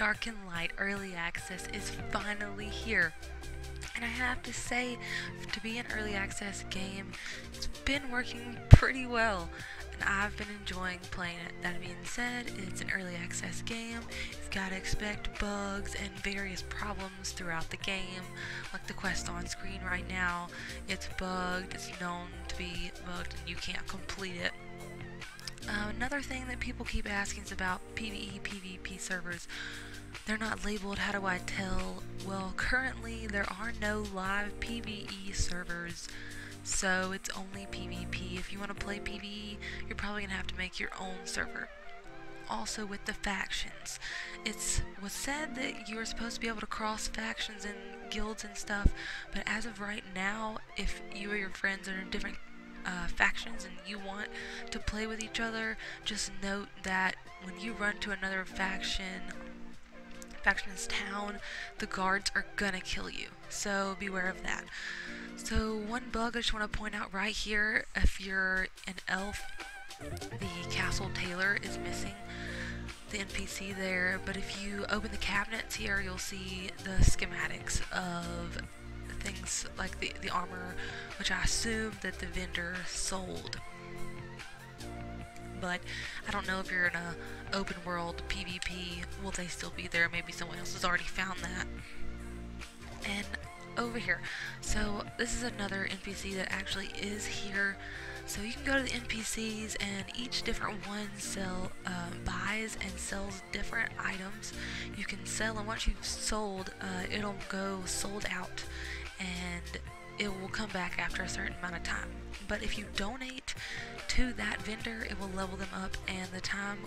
Dark and Light Early Access is finally here. And I have to say, to be an early access game, it's been working pretty well. And I've been enjoying playing it. That being said, it's an early access game. You've got to expect bugs and various problems throughout the game. Like the quest on screen right now, it's bugged, it's known to be bugged, and you can't complete it. Another thing that people keep asking is about PvE, PvP servers. They're not labeled, how do I tell? Well, currently there are no live PvE servers, so it's only PvP. If you want to play PvE, you're probably going to have to make your own server. Also with the factions, it was said that you were supposed to be able to cross factions and guilds and stuff, but as of right now, if you or your friends are in different factions and you want to play with each other, just note that when you run to another faction's town, the guards are gonna kill you, so beware of that. So one bug I just want to point out right here: if you're an elf, the Castle Tailor is missing the NPC there, but if you open the cabinets here, you'll see the schematics of things like the armor, which I assume that the vendor sold. But I don't know if you're in a open world PvP, will they still be there? Maybe someone else has already found that. And over here, so this is another NPC that actually is here. So you can go to the NPCs, and each different one buys and sells different items. You can sell, and once you've sold, it'll go sold out, and it will come back after a certain amount of time. But if you donate to that vendor, it will level them up, and the time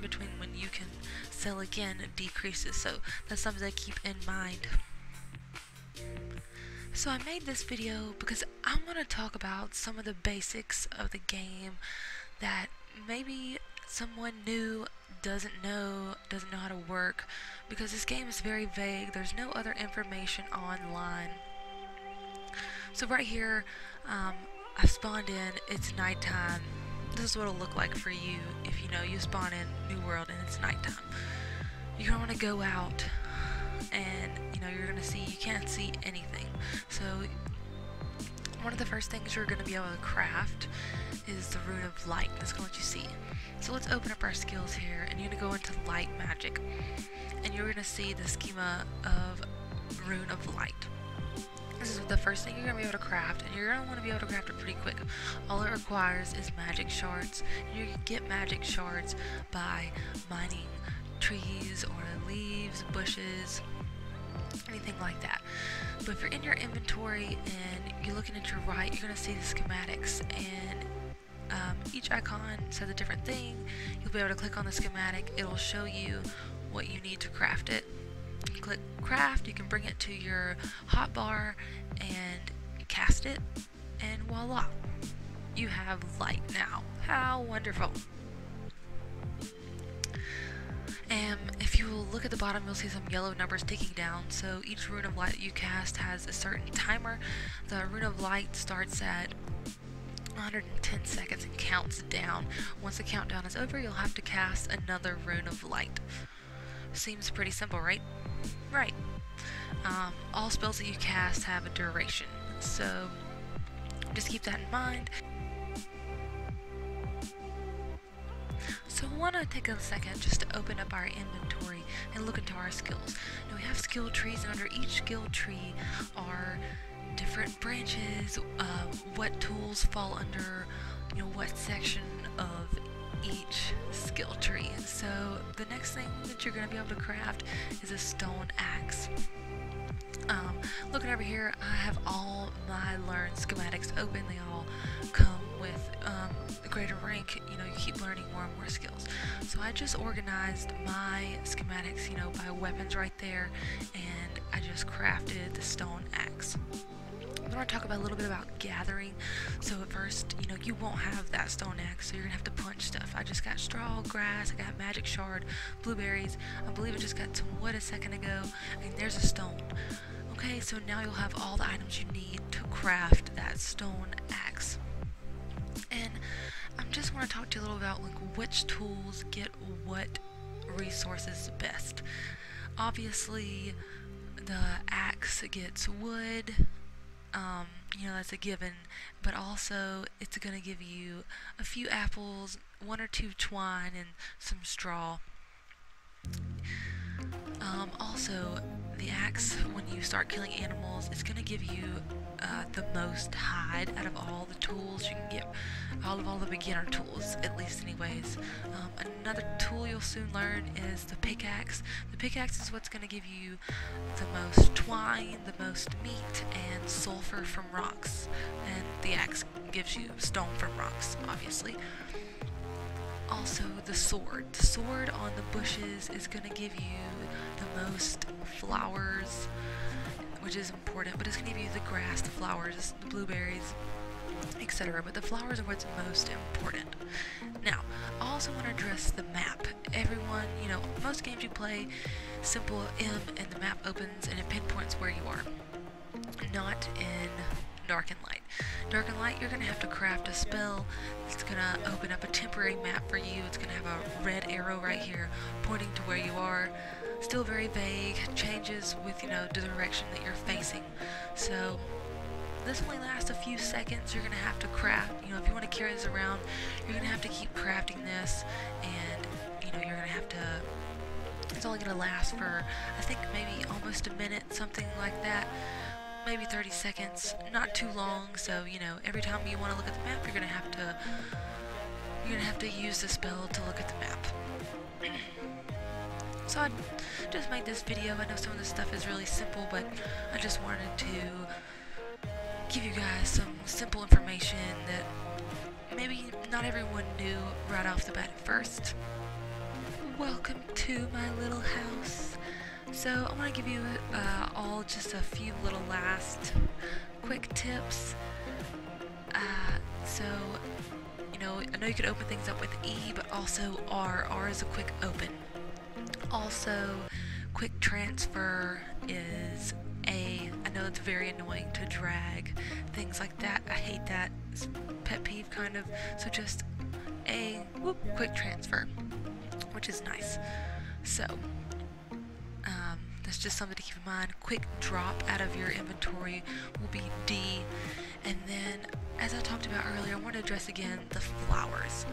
between when you can sell again decreases. So that's something to keep in mind. So I made this video because I want to talk about some of the basics of the game that maybe someone new doesn't know how to work, because this game is very vague. There's no other information online. So right here, I've spawned in, it's nighttime. This is what it'll look like for you if you spawn in New World and it's nighttime. You're gonna want to go out, and you're gonna see, you can't see anything. So one of the first things you're gonna be able to craft is the Rune of Light. That's gonna let you see. So let's open up our skills here, and you're gonna go into Light Magic, and you're gonna see the schema of Rune of Light. This is the first thing you're going to be able to craft, and you're going to want to be able to craft it pretty quick. All it requires is magic shards, and you can get magic shards by mining trees or leaves, bushes, anything like that. But if you're in your inventory and you're looking at your right, you're going to see the schematics, and each icon says a different thing. You'll be able to click on the schematic, it'll show you what you need to craft it. You click craft, you can bring it to your hotbar and cast it, and voila, you have light now. How wonderful. And if you look at the bottom, you'll see some yellow numbers ticking down. So each Rune of Light that you cast has a certain timer. The Rune of Light starts at 110 seconds and counts down. Once the countdown is over, you'll have to cast another Rune of Light. Seems pretty simple, right? Right. All spells that you cast have a duration, so just keep that in mind. So I want to take a second just to open up our inventory and look into our skills. Now we have skill trees, and under each skill tree are different branches, what tools fall under what section of each skill tree. So the next thing that you're going to be able to craft is a stone axe. Looking over here, I have all my learned schematics open. They all come with a greater rank. You keep learning more and more skills. So I just organized my schematics by weapons right there, and I just crafted the stone axe. I want to talk about a little bit about gathering. So at first, you won't have that stone axe, so you're gonna have to punch stuff. I just got straw, grass, I got magic shard, blueberries. I believe I just got some wood a second ago, and there's a stone. Okay, so now you'll have all the items you need to craft that stone axe. And I just want to talk to you a little about which tools get what resources best. Obviously, the axe gets wood, that's a given, but also it's going to give you a few apples, 1 or 2 twine, and some straw. Also, the axe, when you start killing animals, it's going to give you the most hide out of all the tools you can get, all the beginner tools, at least anyways. Another tool you'll soon learn is the pickaxe. The pickaxe is what's going to give you the most twine, the most meat, and sulfur from rocks. And the axe gives you stone from rocks, obviously. Also, the sword. The sword on the bushes is going to give you the most flowers, which is important, but it's going to give you the grass, the flowers, the blueberries, etc. But the flowers are what's most important. Now, I also want to address the map. Everyone, most games you play, simple M and the map opens and it pinpoints where you are. Not in Dark and Light. Dark and Light, you're going to have to craft a spell. It's going to open up a temporary map for you. It's going to have a red arrow right here pointing to where you are. Still very vague, changes with, the direction that you're facing. So this only lasts a few seconds. You're going to have to craft, if you want to carry this around, you're going to have to keep crafting this, and, you're going to have to, it's only going to last for, I think, maybe almost a minute, something like that. Maybe 30 seconds, not too long, so, every time you want to look at the map, you're going to have to use the spell to look at the map. So I just made this video. I know some of this stuff is really simple, but I just wanted to give you guys some simple information that maybe not everyone knew right off the bat at first. Welcome to my little house. So I want to give you all just a few little last quick tips. So, I know you could open things up with E, but also R. R is a quick open. Also, quick transfer is A. I know it's very annoying to drag, things like that. I hate that. It's pet peeve kind of. So just A, whoop, quick transfer, which is nice. So, that's just something to keep in mind. Quick drop out of your inventory will be D. And then, as I talked about earlier, I want to address again the flowers.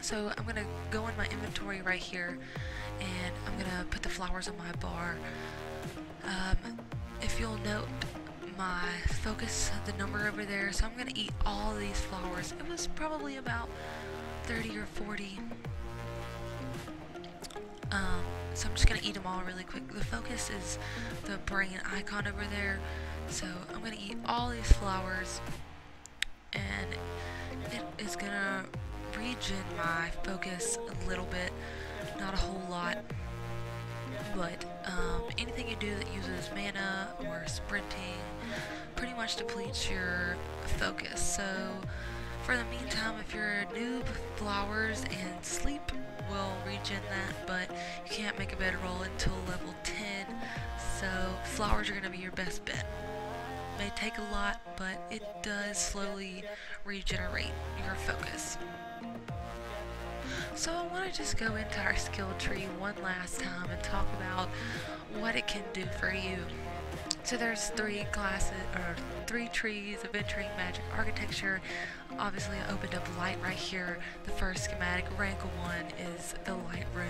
So I'm going to go in my inventory right here, and I'm going to put the flowers on my bar. If you'll note my focus, the number over there, so I'm going to eat all these flowers. It was probably about 30 or 40. So I'm just going to eat them all really quick. The focus is the brain icon over there. So I'm going to eat all these flowers, and it is going to regen my focus a little bit, not a whole lot. But anything you do that uses mana or sprinting pretty much depletes your focus. So for the meantime, if you're a noob, flowers and sleep will regen that, but you can't make a better roll until level 10, so flowers are going to be your best bet. May take a lot, but it does slowly regenerate your focus. So I want to just go into our skill tree one last time and talk about what it can do for you. So there's 3 classes, or 3 trees: Adventuring, Magic, Architecture. Obviously I opened up Light right here. The first schematic, rank 1, is the Light rune.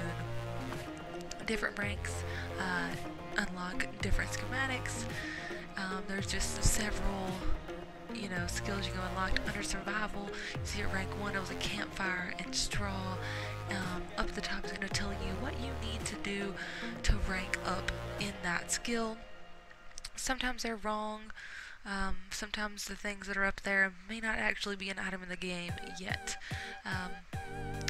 Different ranks unlock different schematics. There's just several, skills you can unlock. Under Survival, you see at rank 1 it was a campfire and straw. Up at the top is going to tell you what you need to do to rank up in that skill. Sometimes they're wrong. Sometimes the things that are up there may not actually be an item in the game yet.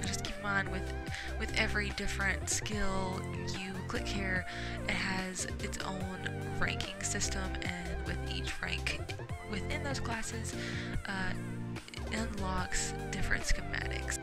Just keep in mind with every different skill you click here, it has its own ranking system, and with each rank within those classes, it unlocks different schematics.